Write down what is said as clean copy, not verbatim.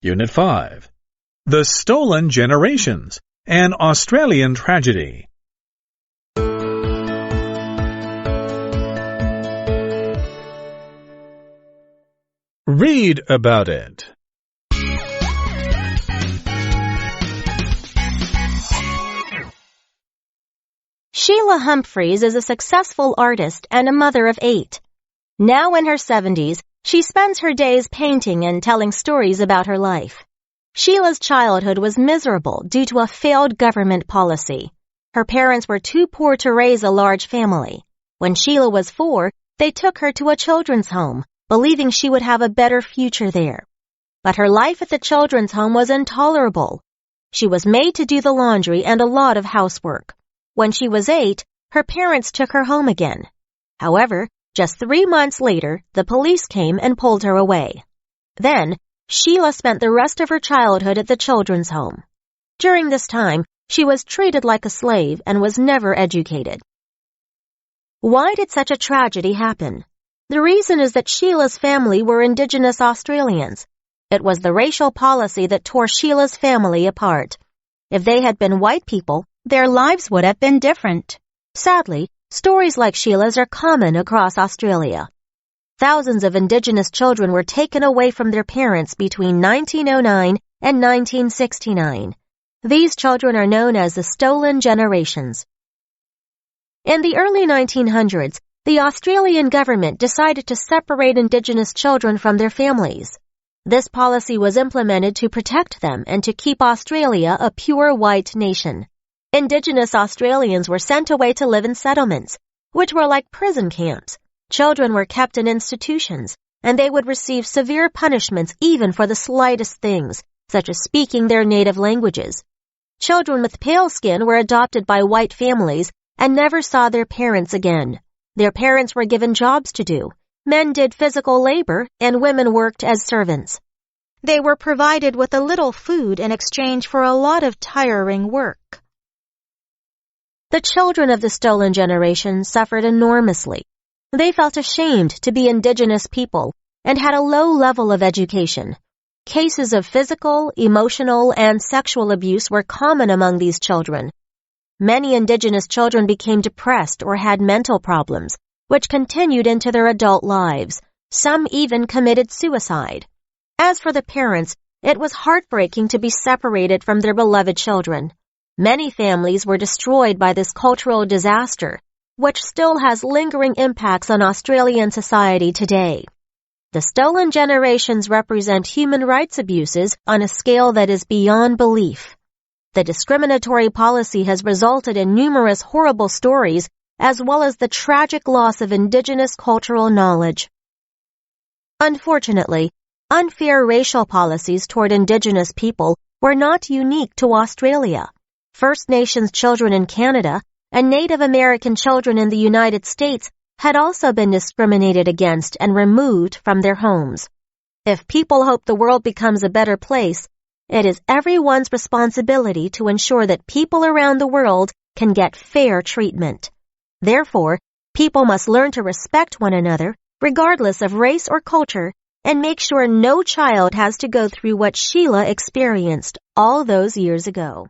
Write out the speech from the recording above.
Unit 5. The Stolen Generations, an Australian Tragedy. Read about it. Sheila Humphreys is a successful artist and a mother of 8. Now in her 70s, she spends her days painting and telling stories about her life. Sheila's childhood was miserable due to a failed government policy. Her parents were too poor to raise a large family. When Sheila was 4, they took her to a children's home, believing she would have a better future there. But her life at the children's home was intolerable. She was made to do the laundry and a lot of housework. When she was 8, her parents took her home again. However, just 3 months later, the police came and pulled her away. Then, Sheila spent the rest of her childhood at the children's home. During this time, she was treated like a slave and was never educated. Why did such a tragedy happen? The reason is that Sheila's family were Indigenous Australians. It was the racial policy that tore Sheila's family apart. If they had been white people, their lives would have been different. Sadly, stories like Sheila's are common across Australia. Thousands of Indigenous children were taken away from their parents between 1909 and 1969. These children are known as the Stolen Generations. In the early 1900s, the Australian government decided to separate Indigenous children from their families. This policy was implemented to protect them and to keep Australia a pure white nation. Indigenous Australians were sent away to live in settlements, which were like prison camps. Children were kept in institutions, and they would receive severe punishments even for the slightest things, such as speaking their native languages. Children with pale skin were adopted by white families and never saw their parents again. Their parents were given jobs to do. Men did physical labor, and women worked as servants. They were provided with a little food in exchange for a lot of tiring work. The children of the Stolen Generation suffered enormously. They felt ashamed to be Indigenous people and had a low level of education. Cases of physical, emotional, and sexual abuse were common among these children. Many Indigenous children became depressed or had mental problems, which continued into their adult lives. Some even committed suicide. As for the parents, it was heartbreaking to be separated from their beloved children. Many families were destroyed by this cultural disaster, which still has lingering impacts on Australian society today. The Stolen Generations represent human rights abuses on a scale that is beyond belief. The discriminatory policy has resulted in numerous horrible stories as well as the tragic loss of Indigenous cultural knowledge. Unfortunately, unfair racial policies toward Indigenous people were not unique to Australia. First Nations children in Canada and Native American children in the United States had also been discriminated against and removed from their homes. If people hope the world becomes a better place, it is everyone's responsibility to ensure that people around the world can get fair treatment. Therefore, people must learn to respect one another, regardless of race or culture, and make sure no child has to go through what Sheila experienced all those years ago.